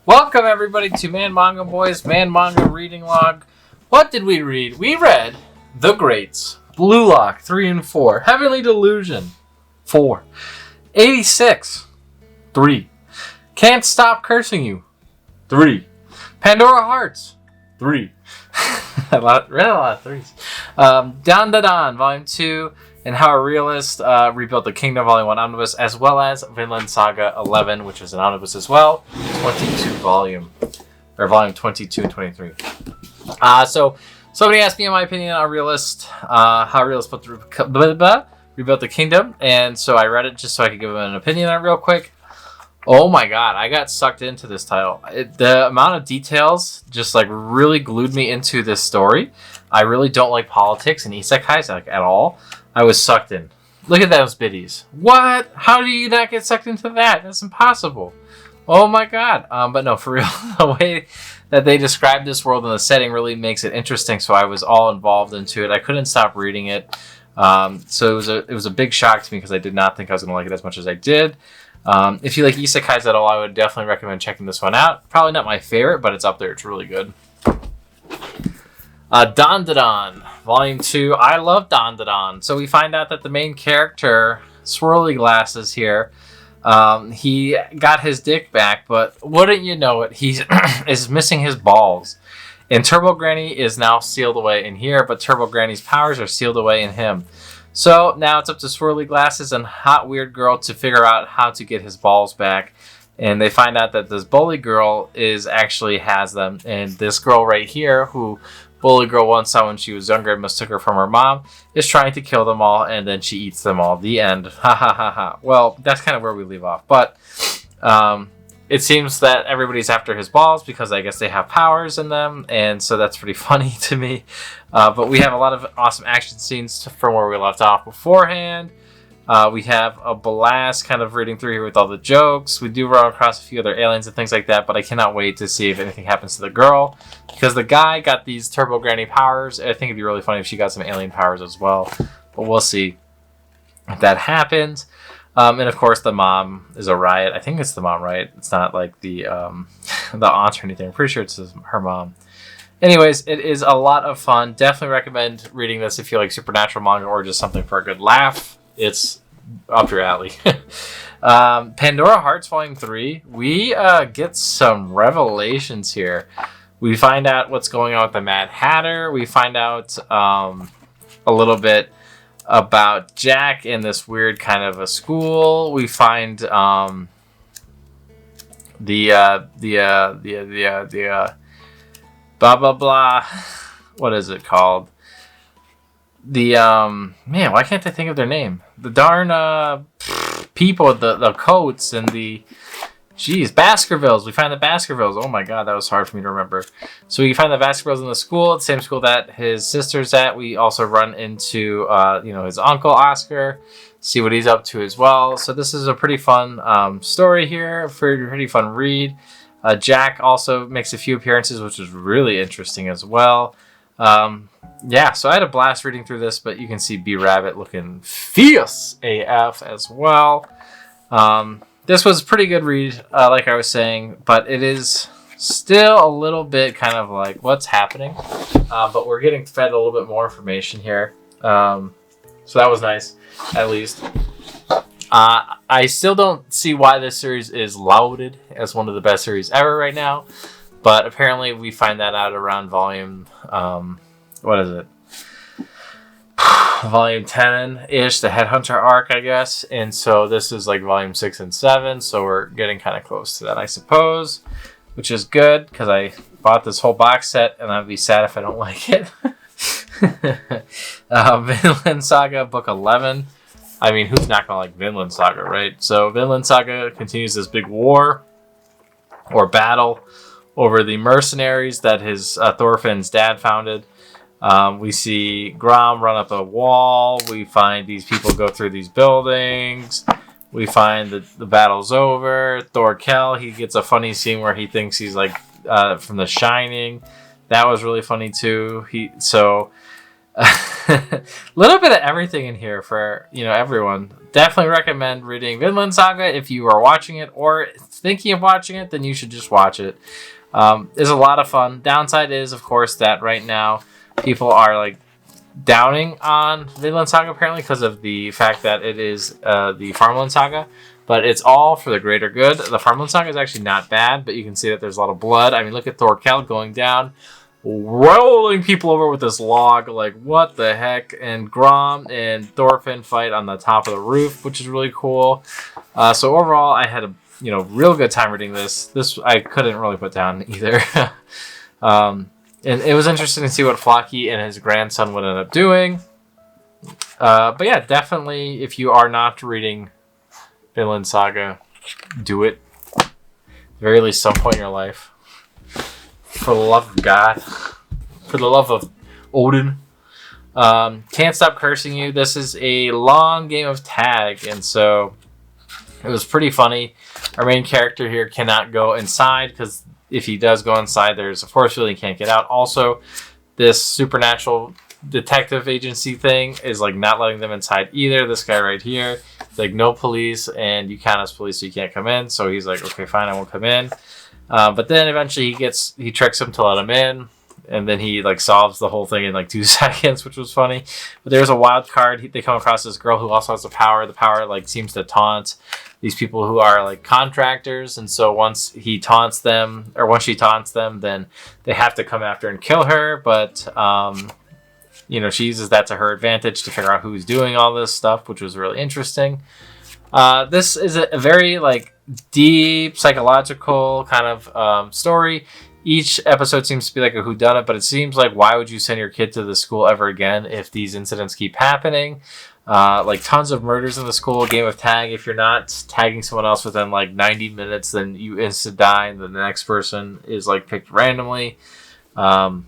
Welcome everybody to Man Manga Boys Man Manga Reading Log. What did we read? We read The Greats, Blue Lock 3 and 4, Heavenly Delusion 4, 86 3, Can't Stop Cursing You 3, Pandora Hearts 3. read a lot of threes. Down da Don Volume 2, and How a Realist Rebuilt the Kingdom Volume 1 Omnibus, as well as Vinland Saga 11, which is an omnibus as well. 22 volume, or volume 22 and 23. So somebody asked me in my opinion on Realist, how a Realist rebuilt the kingdom, and so I read it just so I could give them an opinion on it real quick. Oh my god, I got sucked into this title. The amount of details just like really glued me into this story. I really don't like politics and isekais like at all. I was sucked in. Look at those biddies. What? How do you not get sucked into that? That's impossible. Oh my god. But no, for real, the way that they describe this world and the setting really makes it interesting. So I was all involved into it. I couldn't stop reading it. So it was a big shock to me because I did not think I was going to like it as much as I did. If you like isekais at all, I would definitely recommend checking this one out. Probably not my favorite, but it's up there. It's really good. Don Da Don, Volume 2. I love Don Da Don. So we find out that the main character, Swirly Glasses here, he got his dick back, but wouldn't you know it, he is missing his balls. And Turbo Granny is now sealed away in here, but Turbo Granny's powers are sealed away in him. So now it's up to Swirly Glasses and Hot Weird Girl to figure out how to get his balls back. And they find out that this Bully Girl actually has them. And this girl right here, who Bully Girl once saw when she was younger and mistook her from her mom, is trying to kill them all, and then she eats them all. The end. Ha ha ha ha. Well, that's kind of where we leave off. But it seems that everybody's after his balls because I guess they have powers in them, and so that's pretty funny to me. But we have a lot of awesome action scenes from where we left off beforehand. We have a blast kind of reading through here with all the jokes. We do run across a few other aliens and things like that, but I cannot wait to see if anything happens to the girl. Because the guy got these Turbo Granny powers. I think it'd be really funny if she got some alien powers as well. But we'll see if that happens. And of course the mom is a riot. I think it's the mom, right? It's not like the aunt or anything. I'm pretty sure it's her mom. Anyways, it is a lot of fun. Definitely recommend reading this if you like supernatural manga or just something for a good laugh. It's up your alley. Pandora Hearts Volume 3. We get some revelations here. We find out what's going on with the Mad Hatter. We find out a little bit about Jack in this weird kind of a school. We find blah blah blah. What is it called? Man, why can't I think of their name? The darn people with the coats and the Baskervilles. We find the Baskervilles. Oh my god, that was hard for me to remember. So we find the Baskervilles in the school, the same school that his sister's at. We also run into his uncle Oscar, see what he's up to as well. So this is a pretty fun story here, pretty fun read. Jack also makes a few appearances, which is really interesting as well. Yeah, so I had a blast reading through this, but you can see B-Rabbit looking fierce AF as well. This was a pretty good read, like I was saying, but it is still a little bit kind of like, what's happening? But we're getting fed a little bit more information here. So that was nice, at least. I still don't see why this series is lauded as one of the best series ever right now. But apparently we find that out around volume, what is it? Volume 10-ish, the Headhunter arc, I guess. And so this is like volume 6 and 7. So we're getting kind of close to that, I suppose. Which is good, because I bought this whole box set, and I'd be sad if I don't like it. Vinland Saga, book 11. I mean, who's not going to like Vinland Saga, right? So Vinland Saga continues this big war, or battle, over the mercenaries that his Thorfinn's dad founded. We see Grom run up a wall. We find these people go through these buildings. We find that the battle's over. Thorkel, he gets a funny scene where he thinks he's like from The Shining. That was really funny too. little bit of everything in here for everyone. Definitely recommend reading Vinland Saga if you are watching it or thinking of watching it. Then you should just watch it. It's a lot of fun. Downside is, of course, that right now people are like downing on Vinland Saga apparently because of the fact that it is the Farmland Saga. But it's all for the greater good. The Farmland Saga is actually not bad, but you can see that there's a lot of blood. I mean, look at Thorkell going down, rolling people over with this log. Like, what the heck? And Grom and Thorfinn fight on the top of the roof, which is really cool. So overall, I had a real good time reading this. This I couldn't really put down either. And it was interesting to see what Floki and his grandson would end up doing. But yeah, definitely, if you are not reading Vinland Saga, do it. At the very least, some point in your life. For the love of God. For the love of Odin. Can't Stop Cursing You. This is a long game of tag, and so it was pretty funny. Our main character here cannot go inside, because if he does go inside, there's a force field he can't get out. Also, this supernatural detective agency thing is like not letting them inside either. This guy right here, like, no police, and you count as police, so you can't come in. So he's like, okay, fine, I won't come in. But then eventually he tricks him to let him in, and then he like solves the whole thing in like 2 seconds, which was funny. But there's a wild card. They come across this girl who also has the power. The power like seems to taunt these people who are like contractors, and so once he taunts them, or once she taunts them, then they have to come after and kill her. But she uses that to her advantage to figure out who's doing all this stuff, which was really interesting. This is a very like deep psychological kind of story. Each episode seems to be like a whodunit, but it seems like, why would you send your kid to the school ever again if these incidents keep happening? Like tons of murders in the school. Game of tag. If you're not tagging someone else within like 90 minutes, then you instant die, and then the next person is like picked randomly. And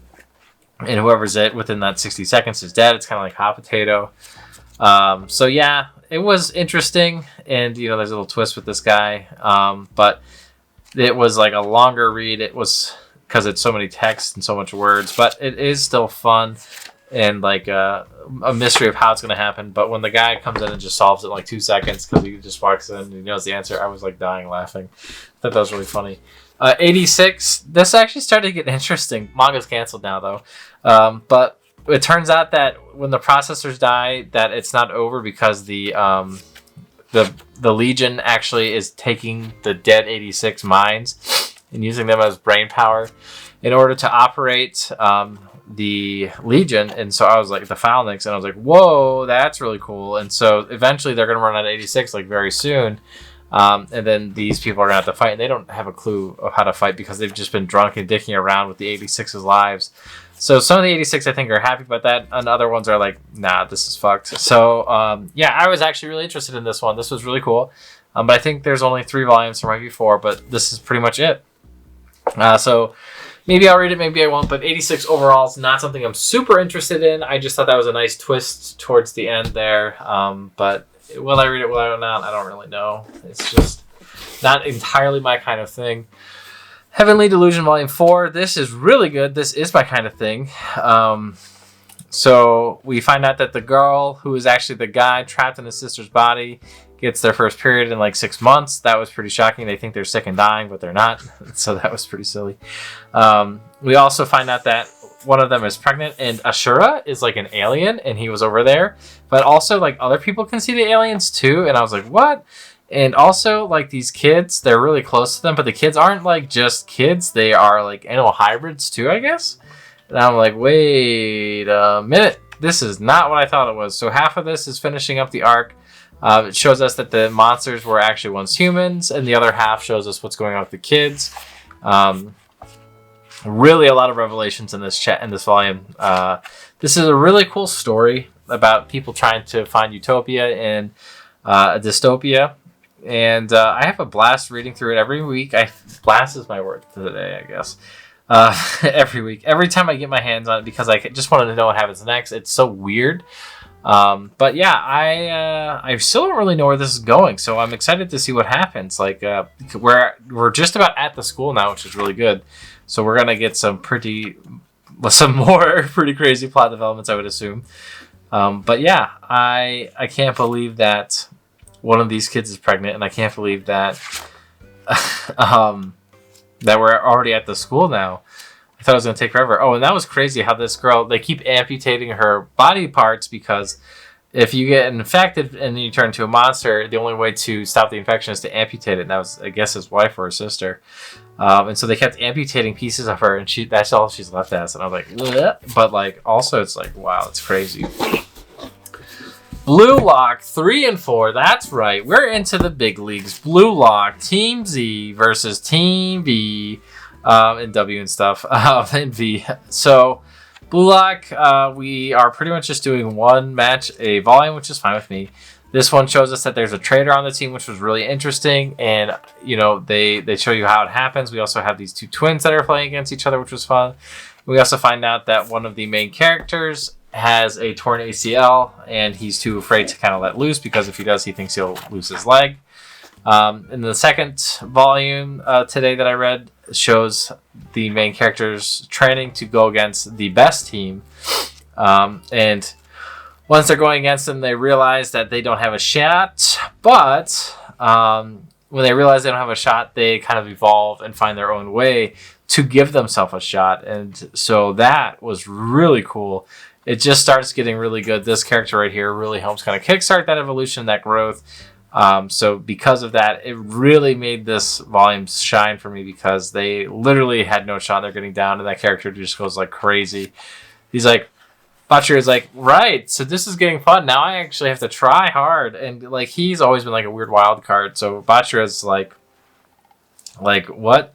whoever's it within that 60 seconds is dead. It's kind of like hot potato. So yeah, it was interesting, and there's a little twist with this guy. But it was like a longer read. It was because it's so many texts and so much words, but it is still fun and like a mystery of how it's going to happen. But when the guy comes in and just solves it in like 2 seconds because he just walks in and he knows the answer, I was like dying laughing. I thought that was really funny. 86. This actually started to get interesting. Manga's canceled now though. But it turns out that when the processors die, that it's not over, because the Legion actually is taking the dead 86 minds and using them as brain power in order to operate the Legion. And so I was like, the Phalanx, and I was like, whoa, that's really cool. And so eventually they're going to run out of 86 like very soon. And then these people are going to have to fight, and they don't have a clue of how to fight because they've just been drunk and dicking around with the 86's lives. So some of the 86 I think are happy about that, and other ones are like, nah, this is fucked. So yeah, I was actually really interested in this one. This was really cool. But I think there's only 3 volumes, there might be 4, but this is pretty much it. So maybe I'll read it, maybe I won't, but 86 overall is not something I'm super interested in. I just thought that was a nice twist towards the end there. But will I read it, will I not? I don't really know. It's just not entirely my kind of thing. Heavenly Delusion Volume 4. This is really good. This is my kind of thing. So we find out that the girl who is actually the guy trapped in his sister's body gets their first period in like 6 months. That was pretty shocking. They think they're sick and dying, but they're not. So that was pretty silly. We also find out that one of them is pregnant, and Ashura is like an alien, and he was over there. But also like other people can see the aliens too. And I was like, what? And also, like, these kids, they're really close to them, but the kids aren't, like, just kids. They are, like, animal hybrids, too, I guess. And I'm like, wait a minute. This is not what I thought it was. So half of this is finishing up the arc. It shows us that the monsters were actually once humans, and the other half shows us what's going on with the kids. Really a lot of revelations in this volume. This is a really cool story about people trying to find utopia in a dystopia. And I have a blast reading through it every week. Blast is my word for the day, I guess. Every week. Every time I get my hands on it, because I just wanted to know what happens next. It's so weird. But yeah, I still don't really know where this is going. So I'm excited to see what happens. Like, we're just about at the school now, which is really good. So we're going to get some more pretty crazy plot developments, I would assume. But yeah, I can't believe that one of these kids is pregnant, and I can't believe that that we're already at the school now. I thought it was going to take forever. Oh, and that was crazy how this girl, they keep amputating her body parts because if you get infected and then you turn into a monster, the only way to stop the infection is to amputate it. And that was, I guess, his wife or his sister. And so they kept amputating pieces of her, and that's all she's left as. And I was like, bleh. But like, also it's like, wow, it's crazy. Blue Lock 3 and 4. That's right. We're into the big leagues. Blue Lock Team Z versus Team V, and W and stuff, and V. So Blue Lock, we are pretty much just doing one match a volume, which is fine with me. This one shows us that there's a traitor on the team, which was really interesting, and you know they show you how it happens. We also have these two twins that are playing against each other, which was fun. We also find out that one of the main characters has a torn ACL, and he's too afraid to kind of let loose because if he does, he thinks he'll lose his leg. In the second volume today that I read shows the main characters training to go against the best team, and once they're going against them, they realize that they don't have a shot, but when they realize they don't have a shot, they kind of evolve and find their own way to give themselves a shot. And so that was really cool. It just starts getting really good. This character right here really helps kind of kickstart that evolution, that growth. So because of that, it really made this volume shine for me because they literally had no shot. They're getting down, and that character just goes like crazy. He's like, Butcher is like, right, so this is getting fun. Now I actually have to try hard. And like, he's always been like a weird wild card. So Butcher is like, what?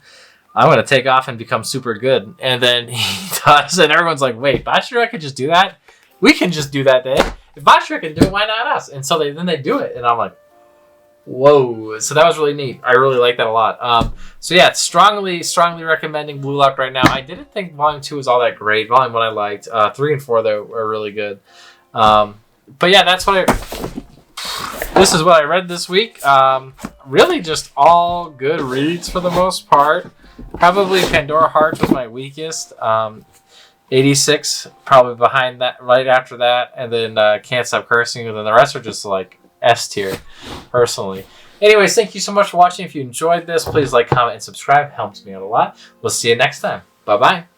I'm going to take off and become super good. And then he does, and everyone's like, wait, Butcher could just do that? We can just do that then. If Butcher can do it, why not us? And so then they do it. And I'm like, whoa. So that was really neat. I really like that a lot. So yeah, strongly recommending Blue Lock right now. I didn't think Volume 2 was all that great. Volume 1 I liked. 3 and 4, though, are really good. But yeah, this is what I read this week. Really just all good reads for the most part. Probably Pandora Hearts was my weakest. 86 probably behind that, right after that. And then Can't Stop Cursing. And then the rest are just like S tier, personally. Anyways, thank you so much for watching. If you enjoyed this, please like, comment, and subscribe. It helps me out a lot. We'll see you next time. Bye-bye.